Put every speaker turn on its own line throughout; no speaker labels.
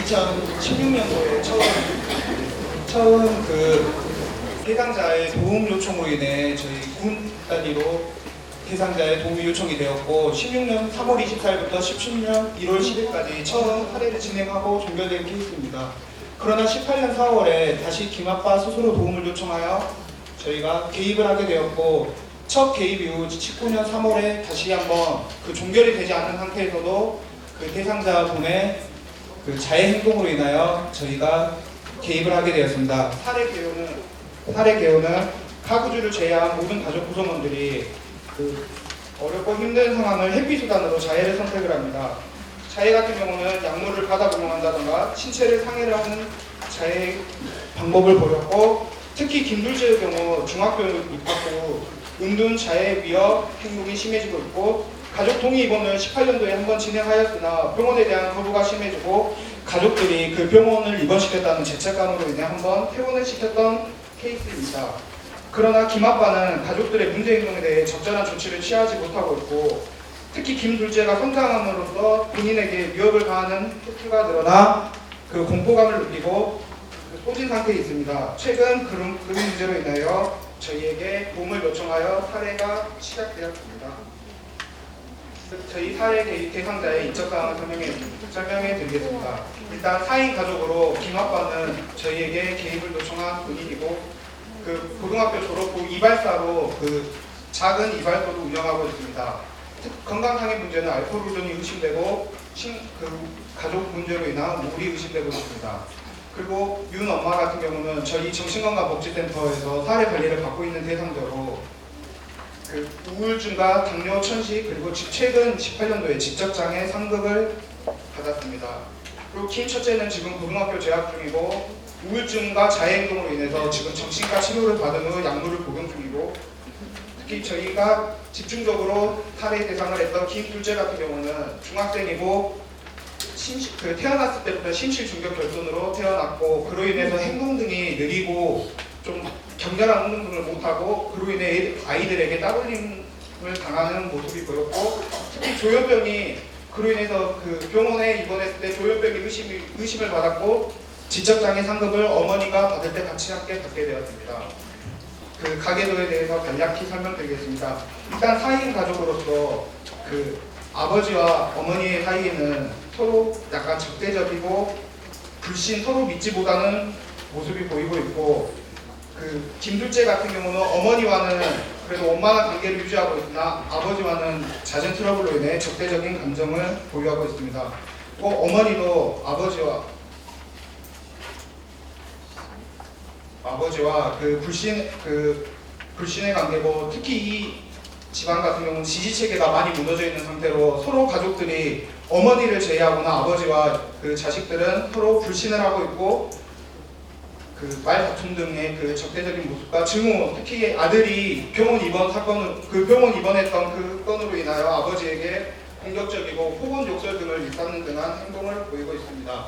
2016년도에 처음 대상자의 도움 요청으로 인해 저희 군 단위로 대상자의 도움이 요청이 되었고 16년 3월 24일부터 17년 1월 10일까지 처음 사례를 진행하고 종결된 케이스입니다. 그러나 18년 4월에 다시 김아빠 스스로 도움을 요청하여 저희가 개입을 하게 되었고 첫 개입 이후 19년 3월에 다시 한번 종결이 되지 않은 상태에서도 대상자분의 자해 행동으로 인하여 저희가 개입을 하게 되었습니다. 사례 개요는 가구주를 제외한 모든 가족 구성원들이 어렵고 힘든 상황을 회피수단으로 자해를 선택을 합니다. 자해 같은 경우는 약물을 받아 복용한다던가 신체를 상해를 하는 자해 방법을 보였고 특히 김둘재의 경우 중학교 입학 후 은둔 자해 위협 행동이 심해지고 있고 가족 동의 입원을 18년도에 한번 진행하였으나 병원에 대한 거부가 심해지고 가족들이 그 병원을 입원시켰다는 죄책감으로 인해 한번 퇴원을 시켰던 케이스입니다. 그러나 김아빠는 가족들의 문제 행동에 대해 적절한 조치를 취하지 못하고 있고 특히 김둘재가 성장함으로써 본인에게 위협을 가하는 횟수가 늘어나 공포감을 느끼고 소진 상태에 있습니다. 최근 그런 문제로 인하여 저희에게 도움을 요청하여 사례가 시작되었습니다. 저희 사례 대상자의 인적 사항을 설명해 드리겠습니다. 일단 4인 가족으로 김아빠는 저희에게 개입을 요청한 분이고 고등학교 졸업 후 이발사로 작은 이발소를 운영하고 있습니다. 건강상의 문제는 알코올 의존이 의심되고 가족 문제로 인한 우울이 의심되고 있습니다. 그리고 윤 엄마 같은 경우는 저희 정신건강복지센터에서 사례 관리를 받고 있는 대상자로 우울증과 당뇨, 천식 그리고 최근 18년도에 지적장애 상급을 받았습니다. 그리고 김 첫째는 지금 고등학교 재학 중이고 우울증과 자해 행동으로 인해서 지금 정신과 치료를 받은 후 약물을 복용 중이고 특히 저희가 집중적으로 탈의 대상을 했던 김둘재 같은 경우는 중학생이고 태어났을 때부터 심실 중격 결손으로 태어났고 그로 인해서 행동 등이 느리고 좀 격렬한 행동 등을 못하고 그로 인해 아이들에게 따돌림을 당하는 모습이 보였고 특히 조현병이 그로 인해서 병원에 입원했을 때 조현병이 의심을 받았고 지적장애 상급을 어머니가 받을 때 같이 함께 받게 되었습니다. 가계도에 대해서 간략히 설명드리겠습니다. 일단 4인 가족으로서 아버지와 어머니의 사이에는 서로 약간 적대적이고 불신, 서로 믿지 못하는 모습이 보이고 있고 김둘재 같은 경우는 어머니와는 그래도 원만한 관계를 유지하고 있으나 아버지와는 잦은 트러블로 인해 적대적인 감정을 보유하고 있습니다. 또 어머니도 아버지와 불신의 관계고 특히 이 집안 같은 경우는 지지체계가 많이 무너져 있는 상태로 서로 가족들이 어머니를 제외하거나 아버지와 자식들은 서로 불신을 하고 있고 말다툼 등의 적대적인 모습과 증오, 특히 아들이 병원 입원했던 그 건으로 인하여 아버지에게 공격적이고 폭언 욕설 등을 일삼는 등한 행동을 보이고 있습니다.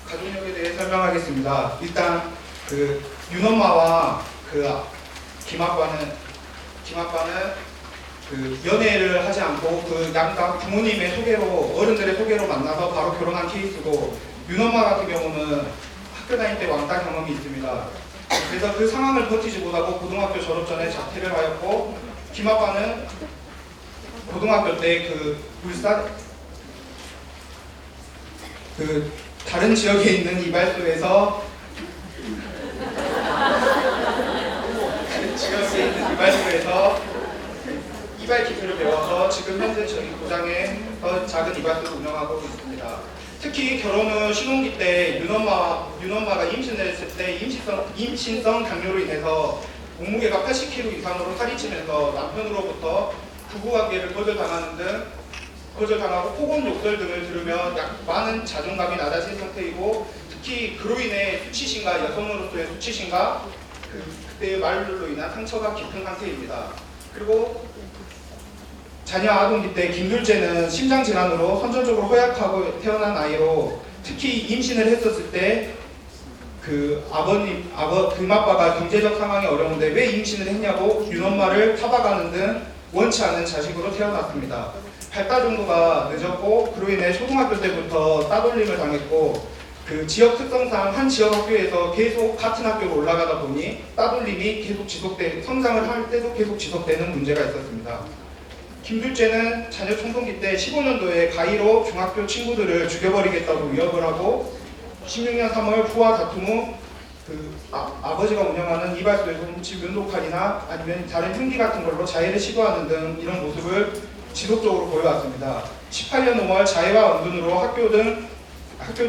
가족력에 대해 설명하겠습니다. 일단 윤엄마와 김아빠는 연애를 하지 않고 양가 부모님의 소개로 어른들의 소개로 만나서 바로 결혼한 케이스고 윤엄마 같은 경우는 학교 다닐 때 왕따 경험이 있습니다. 그래서 그 상황을 버티지 못하고 고등학교 졸업 전에 자퇴를 하였고 김아빠는 고등학교 때 울산 다른 지역에 있는 이발소에서 이발 기술을 배워서 지금 현재 저희 고장에서 작은 이발소를 운영하고 있습니다. 특히 결혼 후 신혼기 때 윤엄마가 임신을 했을 때 임신성 당뇨로 인해서 몸무게가 80kg 이상으로 살이 찌면서 남편으로부터 부부관계를 거절당하고 폭언 욕설 등을 들으며 많은 자존감이 낮아진 상태이고 특히 그로 인해 수치심과 여성으로서의 수치심과 그때의 말로 인한 상처가 깊은 상태입니다. 그리고 자녀 아동기 때 김둘재는 심장질환으로 선천적으로 허약하고 태어난 아이로 특히 임신을 했었을 때 금아빠가 경제적 상황이 어려운데 왜 임신을 했냐고 윤엄마를 타박하는 등 원치 않은 자식으로 태어났습니다. 발달 정도가 늦었고 그로 인해 초등학교 때부터 따돌림을 당했고 그 지역 특성상 한 지역 학교에서 계속 같은 학교로 올라가다 보니 따돌림이 계속 성장을 할 때도 계속 지속되는 문제가 있었습니다. 김둘째는 자녀 총동기 때 15년도에 가위로 중학교 친구들을 죽여버리겠다고 위협을 하고 16년 3월 부와 다툼 후 아버지가 운영하는 이발소에서 훔친 면도칼이나 아니면 다른 흉기 같은 걸로 자해를 시도하는 등 이런 모습을 지속적으로 보여왔습니다. 18년 5월 자해와 원둔으로 학교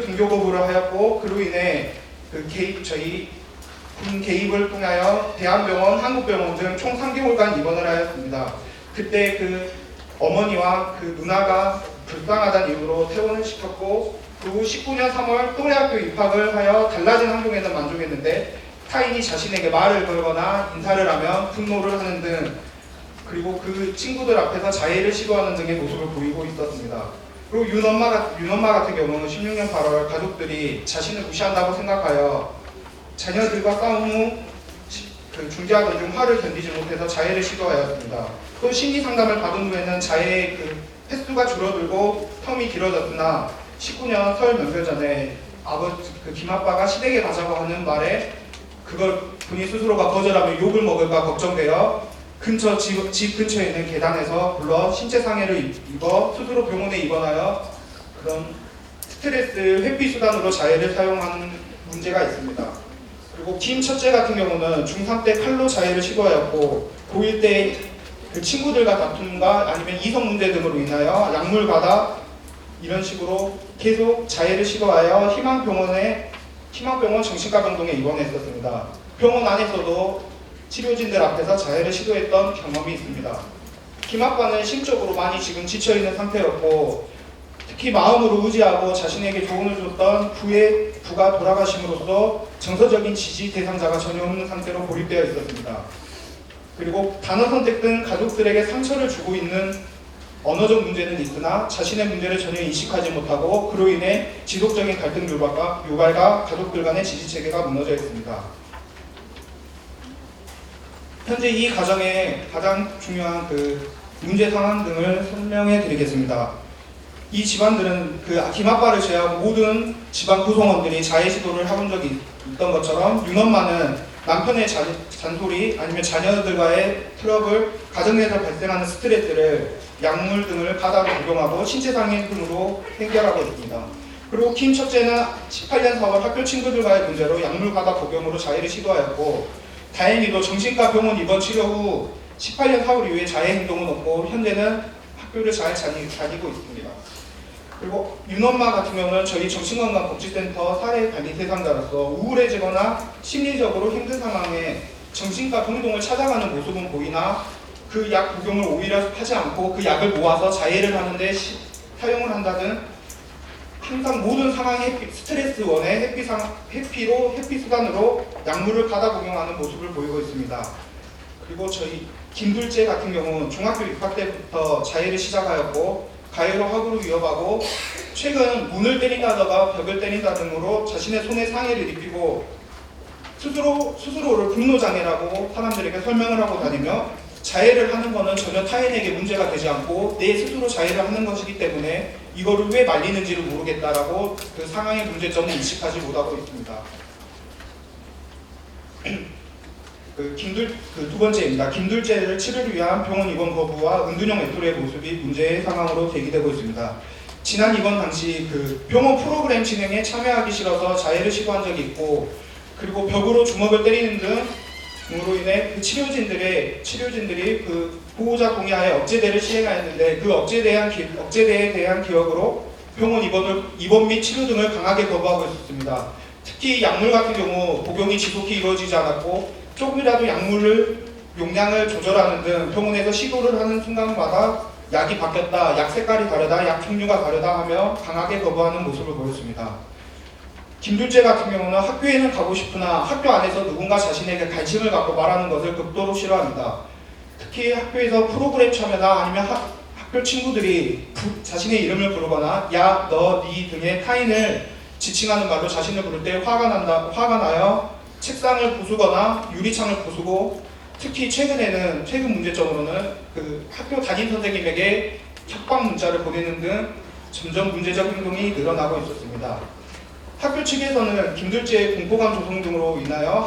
등교 거부를 하였고 그로 인해 저희 군 개입을 통하여 대한병원, 한국병원 등 총 3개월간 입원을 하였습니다. 그때 그 어머니와 그 누나가 불쌍하다는 이유로 퇴원을 시켰고 그 후 19년 3월 또래학교 입학을 하여 달라진 환경에는 만족했는데 타인이 자신에게 말을 걸거나 인사를 하면 분노를 하는 등 그리고 그 친구들 앞에서 자해를 시도하는 등의 모습을 보이고 있었습니다. 그리고 윤엄마 같은 경우는 16년 8월 가족들이 자신을 무시한다고 생각하여 자녀들과 싸움 후 중재하던 중 화를 견디지 못해서 자해를 시도하였습니다. 또 심리 상담을 받은 후에는 자해의 횟수가 줄어들고 텀이 길어졌으나 19년 설 명절 전에 김아빠가 시댁에 가자고 하는 말에 그걸 본인 스스로가 거절하면 욕을 먹을까 걱정되어 집 근처에 있는 계단에서 불러 신체 상해를 입어 스스로 병원에 입원하여 그런 스트레스 회피 수단으로 자해를 사용하는 문제가 있습니다. 그리고 김 첫째 같은 경우는 중3 때 칼로 자해를 시도하였고 고1 때 그 친구들과 다툼과 아니면 이성 문제 등으로 인하여 약물 과다 이런 식으로 계속 자해를 시도하여 희망병원 정신과 병동에 입원했었습니다. 병원 안에서도 치료진들 앞에서 자해를 시도했던 경험이 있습니다. 김아빠는 심적으로 많이 지금 지쳐있는 상태였고 특히 마음으로 의지하고 자신에게 조언을 줬던 부가 돌아가심으로써 정서적인 지지 대상자가 전혀 없는 상태로 고립되어 있었습니다. 그리고 단어 선택 등 가족들에게 상처를 주고 있는 언어적 문제는 있으나 자신의 문제를 전혀 인식하지 못하고 그로 인해 지속적인 갈등 유발과 가족들 간의 지지체계가 무너져 있습니다. 현재 이 가정의 가장 중요한 문제 상황 등을 설명해 드리겠습니다. 이 집안들은 김아빠를 제외하고 모든 집안 구성원들이 자해 시도를 해본 적이 있던 것처럼 윤엄마는 남편의 잔소리 아니면 자녀들과의 트러블, 가정 내에서 발생하는 스트레스를 약물 등을 가다로 복용하고 신체상해 등으로 해결하고 있습니다. 그리고 김 첫째는 18년 4월 학교 친구들과의 문제로 약물 가다 복용으로 자해를 시도하였고 다행히도 정신과 병원 입원 치료 후 18년 4월 이후에 자해 행동은 없고 현재는 학교를 잘 다니고 있습니다. 그리고 윤엄마 같은 경우는 저희 정신건강복지센터 사례관리 대상자로서 우울해지거나 심리적으로 힘든 상황에 정신과 병동을 찾아가는 모습은 보이나 그 약 복용을 오히려 하지 않고 그 약을 모아서 자해를 하는데 사용을 한다는 항상 모든 상황의 스트레스 원의 회피 수단으로 약물을 가다 복용하는 모습을 보이고 있습니다. 그리고 저희 김둘째 같은 경우는 중학교 입학 때부터 자해를 시작하였고 가해로 학으로 위협하고 최근 문을 때린다더가 벽을 때린다 등으로 자신의 손에 상해를 입히고 스스로를 분노장애라고 사람들에게 설명을 하고 다니며 자해를 하는 것은 전혀 타인에게 문제가 되지 않고 내 스스로 자해를 하는 것이기 때문에 이거를 왜 말리는지를 모르겠다라고 그 상황의 문제점을 인식하지 못하고 있습니다. 두 번째입니다. 김둘째를 치료를 위한 병원 입원 거부와 은둔형 외톨이의 모습이 문제의 상황으로 제기되고 있습니다. 지난 입원 당시 병원 프로그램 진행에 참여하기 싫어서 자해를 시도한 적이 있고 그리고 벽으로 주먹을 때리는 등으로 인해 치료진들이 보호자 동의하에 억제대를 시행하였는데 그 억제대에 대한 기억으로 병원 입원 및 치료 등을 강하게 거부하고 있었습니다. 특히 약물 같은 경우 복용이 지속히 이루어지지 않았고 조금이라도 약물을 용량을 조절하는 등 병원에서 시도를 하는 순간마다 약이 바뀌었다, 약 색깔이 다르다, 약 종류가 다르다 하며 강하게 거부하는 모습을 보였습니다. 김둘째 같은 경우는 학교에는 가고 싶으나 학교 안에서 누군가 자신에게 관심을 갖고 말하는 것을 극도로 싫어합니다. 특히 학교에서 프로그램 참여나 아니면 학교 친구들이 자신의 이름을 부르거나 야, 너, 니 등의 타인을 지칭하는 말로 자신을 부를 때 화가 나여 책상을 부수거나 유리창을 부수고 특히 최근 문제점으로는 학교 담임 선생님에게 협박 문자를 보내는 등 점점 문제적 행동이 늘어나고 있었습니다. 학교 측에서는 김둘재 공포감 조성 등으로 인하여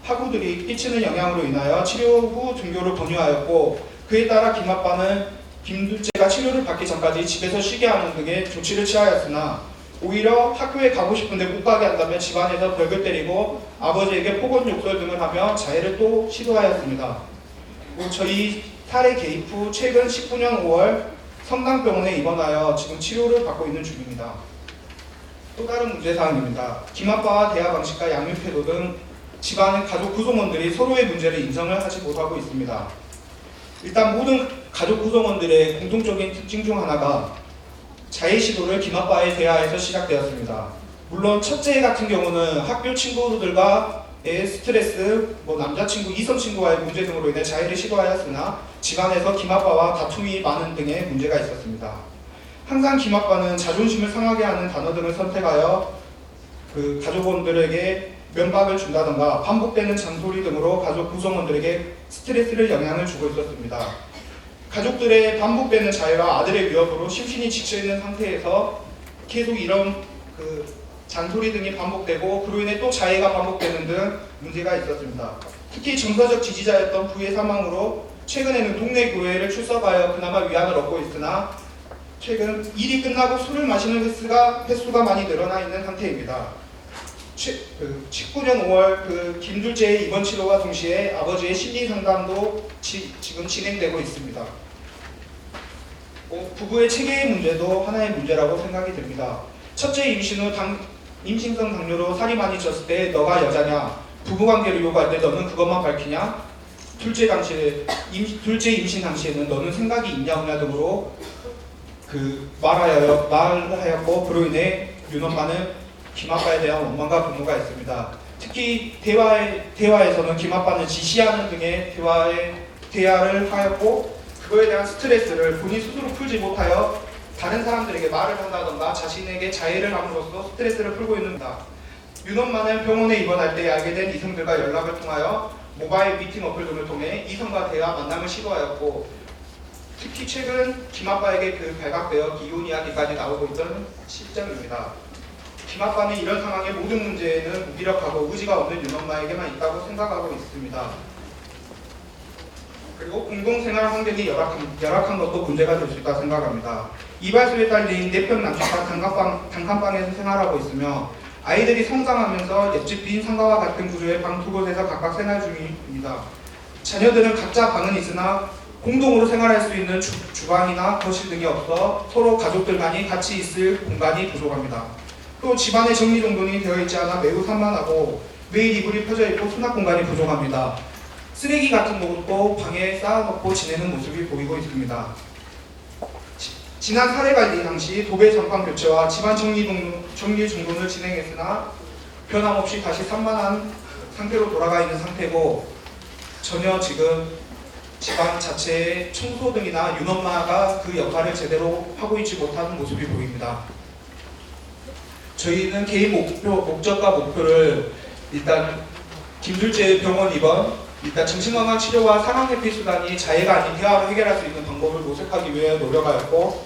학우들이 끼치는 영향으로 인하여 치료 후 등교를 권유하였고, 그에 따라 김아빠는 김둘재가 치료를 받기 전까지 집에서 쉬게 하는 등의 조치를 취하였으나, 오히려 학교에 가고 싶은데 못 가게 한다며 집안에서 벽을 때리고 아버지에게 폭언 욕설 등을 하며 자해를 또 시도하였습니다. 저희 사례 개입 후 최근 19년 5월 성당병원에 입원하여 지금 치료를 받고 있는 중입니다. 또 다른 문제사항입니다. 김아빠와 대화 방식과 양육 태도 등 집안의 가족 구성원들이 서로의 문제를 인정을 하지 못하고 있습니다. 일단 모든 가족 구성원들의 공통적인 특징 중 하나가 자해 시도를 김아빠의 대화에서 시작되었습니다. 물론 첫째 같은 경우는 학교 친구들과의 스트레스, 남자친구, 이성친구와의 문제 등으로 인해 자해를 시도하였으나 집안에서 김아빠와 다툼이 많은 등의 문제가 있었습니다. 항상 김아빠는 자존심을 상하게 하는 단어 등을 선택하여 그 가족원들에게 면박을 준다던가 반복되는 잔소리 등으로 가족 구성원들에게 스트레스를 영향을 주고 있었습니다. 가족들의 반복되는 자해와 아들의 위협으로 심신이 지쳐있는 상태에서 계속 이런 잔소리 등이 반복되고 그로 인해 또 자해가 반복되는 등 문제가 있었습니다. 특히 정서적 지지자였던 부의 사망으로 최근에는 동네 교회를 출석하여 그나마 위안을 얻고 있으나 최근 일이 끝나고 술을 마시는 횟수가 많이 늘어나 있는 상태입니다. 19년 5월 김둘재의 입원 치료와 동시에 아버지의 심리 상담도 지금 진행되고 있습니다. 부부의 체계의 문제도 하나의 문제라고 생각이 듭니다. 첫째 임신 후 임신성 당뇨로 살이 많이 쪘을 때 너가 여자냐, 부부관계를 요구할 때 너는 그것만 밝히냐, 둘째 임신 당시에는 너는 생각이 있냐 없냐 등으로 말하였고, 그로 인해 윤엄마는 김아빠에 대한 원망과 분노가 있습니다. 특히 대화에서는 김아빠는 지시하는 등의 대화를 하였고, 그거에 대한 스트레스를 본인 스스로 풀지 못하여 다른 사람들에게 말을 한다던가 자신에게 자해를 함으로써 스트레스를 풀고 있는다. 윤엄마는 병원에 입원할 때 알게 된 이성들과 연락을 통하여 모바일 미팅 어플 등을 통해 이성과 대화 만남을 시도하였고, 특히 최근 김아빠에게 발각되어 기혼 이야기까지 나오고 있던 실정입니다. 김아빠는 이런 상황의 모든 문제에는 무기력하고 의지가 없는 윤엄마에게만 있다고 생각하고 있습니다. 그리고 공동생활 환경이 열악한 것도 문제가 될 수 있다고 생각합니다. 이발소에 딸린 4편 남편과 단칸방에서 생활하고 있으며 아이들이 성장하면서 옆집 빈 상가와 같은 구조의 방 2곳에서 각각 생활 중입니다. 자녀들은 각자 방은 있으나 공동으로 생활할 수 있는 주방이나 거실 등이 없어 서로 가족들만이 같이 있을 공간이 부족합니다. 또 집안의 정리정돈이 되어 있지 않아 매우 산만하고 매일 이불이 펴져 있고 수납 공간이 부족합니다. 쓰레기 같은 것도 방에 쌓아놓고 지내는 모습이 보이고 있습니다. 지난 사례 관리 당시 도배 전판 교체와 집안 정리정돈을 진행했으나 변함없이 다시 산만한 상태로 돌아가 있는 상태고, 전혀 지금 집안 자체의 청소 등이나 윤엄마가 그 역할을 제대로 하고 있지 못하는 모습이 보입니다. 저희는 개인 목적과 목표를 일단 김둘재 병원 입원, 일단 정신건강 치료와 상황회피 수단이 자해가 아닌 대화로 해결할 수 있는 방법을 모색하기 위해 노력하였고,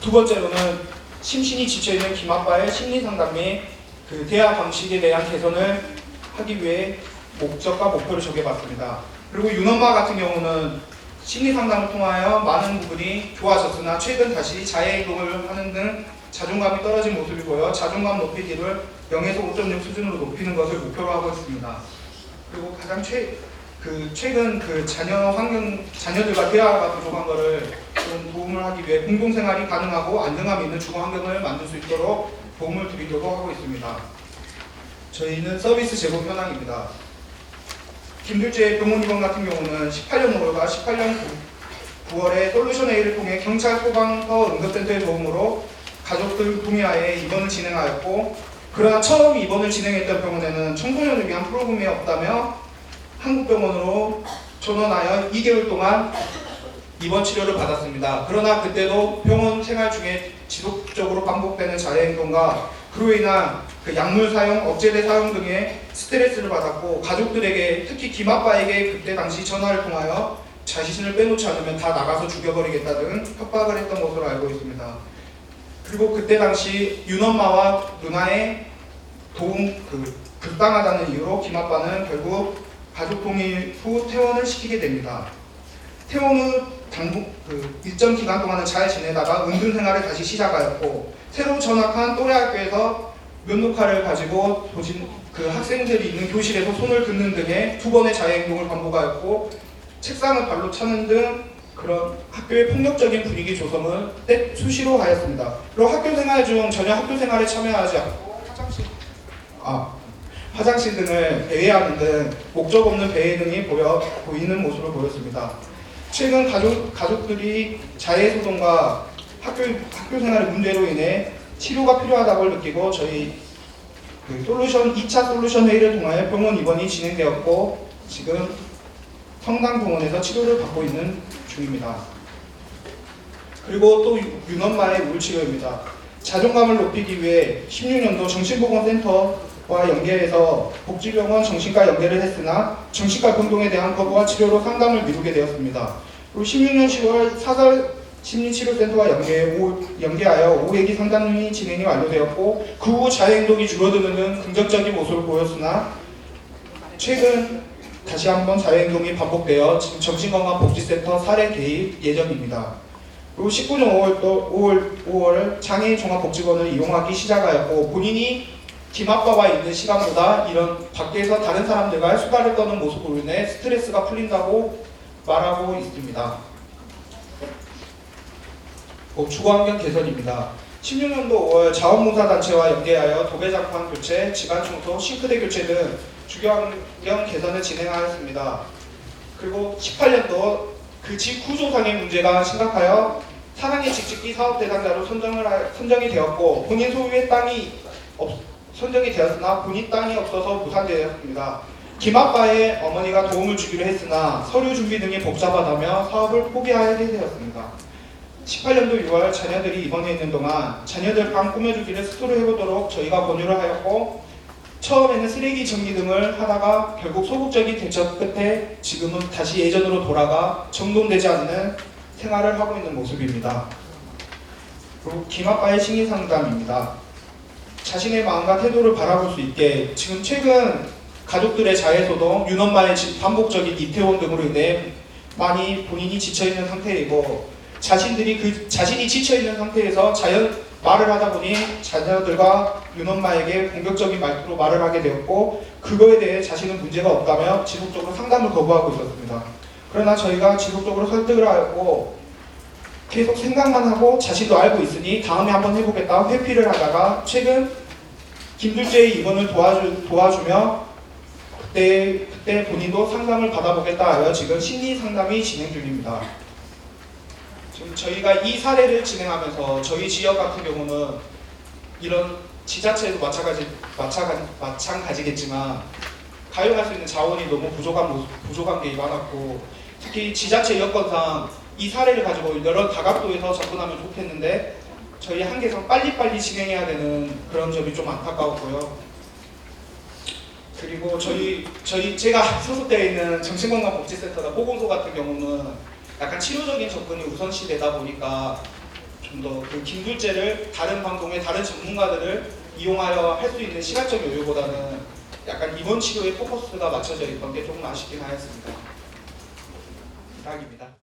두 번째로는 심신이 지쳐있는 김아빠의 심리상담 및 대화 방식에 대한 개선을 하기 위해 목적과 목표를 정해봤습니다. 그리고 윤엄마 같은 경우는 심리상담을 통하여 많은 부분이 좋아졌으나 최근 다시 자해 행동을 하는 등 자존감이 떨어진 모습이 보여 자존감 높이기를 0에서 5.6 수준으로 높이는 것을 목표로 하고 있습니다. 그리고 가장 최근 자녀들과 대화가 부족한 것을 좀 도움을 하기 위해 공동생활이 가능하고 안정감 있는 주거 환경을 만들 수 있도록 도움을 드리려고 하고 있습니다. 저희는 서비스 제공 현황입니다. 김둘재 병원 입원 같은 경우는 18년 5월과 18년 9월에 솔루션 A를 통해 경찰, 소방서, 응급센터의 도움으로 가족들 동의하에 입원을 진행하였고, 그러나 처음 입원을 진행했던 병원에는 청소년을 위한 프로그램이 없다며 한국병원으로 전원하여 2개월 동안 입원 치료를 받았습니다. 그러나 그때도 병원 생활 중에 지속적으로 반복되는 자해 행동과 그로 인한 약물 사용, 억제제 사용 등의 스트레스를 받았고, 가족들에게 특히 김아빠에게 그때 당시 전화를 통하여 자신을 빼놓지 않으면 다 나가서 죽여버리겠다 등 협박을 했던 것으로 알고 있습니다. 그리고 그때 당시 윤엄마와 누나의 불당하다는 이유로 김아빠는 결국 가족 동의 후 퇴원을 시키게 됩니다. 퇴원 후 일정 기간 동안은 잘 지내다가 은둔 생활을 다시 시작하였고, 새로 전학한 또래 학교에서 면도칼을 가지고 그 학생들이 있는 교실에서 손을 긋는 등의 2번의 자해행동을 반복하였고, 책상을 발로 차는 등 그런 학교의 폭력적인 분위기 조성을 수시로 하였습니다. 그리고 학교 생활 중 전혀 학교 생활에 참여하지 않고 화장실 등을 배회하는 등 목적 없는 배회 등이 보이는 모습을 보였습니다. 최근 가족들이 자해소동과 학교 생활의 문제로 인해 치료가 필요하다고 느끼고 저희 2차 솔루션 회의를 통하여 병원 입원이 진행되었고, 지금 성당병원에서 치료를 받고 있는 중입니다. 그리고 또 윤엄마의 우울치료입니다. 자존감을 높이기 위해 16년도 정신보건센터와 연계해서 복지병원 정신과 연계를 했으나 정신과 병동에 대한 거부와 치료로 상담을 미루게 되었습니다. 그리고 16년 10월 사설 심리치료센터와 연계하여 5회기 상담이 진행이 완료되었고, 그 후 자해행동이 줄어드는 등 긍정적인 모습을 보였으나 최근 다시 한번 자해행동이 반복되어 지금 정신건강복지센터 사례 개입 예정입니다. 그리고 19년 5월 장애인 종합복지관을 이용하기 시작하였고, 본인이 김아빠와 있는 시간보다 이런 밖에서 다른 사람들과 수다를 떠는 모습으로 인해 스트레스가 풀린다고 말하고 있습니다. 주거환경 개선입니다. 16년도 5월 자원봉사단체와 연계하여 도배장판 교체, 집안청소, 싱크대 교체 등 주거환경 개선을 진행하였습니다. 그리고 18년도 그 집 구조상의 문제가 심각하여 사랑의 직집기 사업 대상자로 선정이 되었고, 본인 소유의 땅이 선정이 되었으나 본인 땅이 없어서 무산되었습니다. 김아빠의 어머니가 도움을 주기로 했으나 서류 준비 등이 복잡하다며 사업을 포기하게 되었습니다. 18년도 6월 자녀들이 입원해 있는 동안 자녀들 방 꾸며주기를 스스로 해보도록 저희가 권유를 하였고, 처음에는 쓰레기 정리 등을 하다가 결국 소극적인 대처 끝에 지금은 다시 예전으로 돌아가 정돈되지 않는 생활을 하고 있는 모습입니다. 그리고 김아빠의 심리상담입니다. 자신의 마음과 태도를 바라볼 수 있게 지금 최근 가족들의 자해소동, 윤엄마의 반복적인 이태원 등으로 인해 많이 본인이 지쳐있는 상태이고, 자신이 지쳐있는 상태에서 말을 하다 보니 자녀들과 윤엄마에게 공격적인 말투로 말을 하게 되었고, 그거에 대해 자신은 문제가 없다며 지속적으로 상담을 거부하고 있었습니다. 그러나 저희가 지속적으로 설득을 하였고 계속 생각만 하고 자신도 알고 있으니 다음에 한번 해보겠다 회피를 하다가 최근 김둘째의 입원을 도와주며 그때 본인도 상담을 받아보겠다 하여 지금 심리 상담이 진행 중입니다. 지금 저희가 이 사례를 진행하면서 저희 지역 같은 경우는 이런 지자체에도 마찬가지겠지만 가용할 수 있는 자원이 너무 부족한 게 많았고, 특히 지자체 여건상 이 사례를 가지고 여러 다각도에서 접근하면 좋겠는데 저희 한계상 빨리빨리 진행해야 되는 그런 점이 좀 안타까웠고요. 그리고 제가 소속되어 있는 정신건강복지센터나 보건소 같은 경우는 약간 치료적인 접근이 우선시되다 보니까 좀 더 그 김둘째를 다른 방송의 다른 전문가들을 이용하여 할 수 있는 시간적 여유보다는 약간 입원 치료에 포커스가 맞춰져 있던 게 조금 아쉽긴 하였습니다. 이상입니다.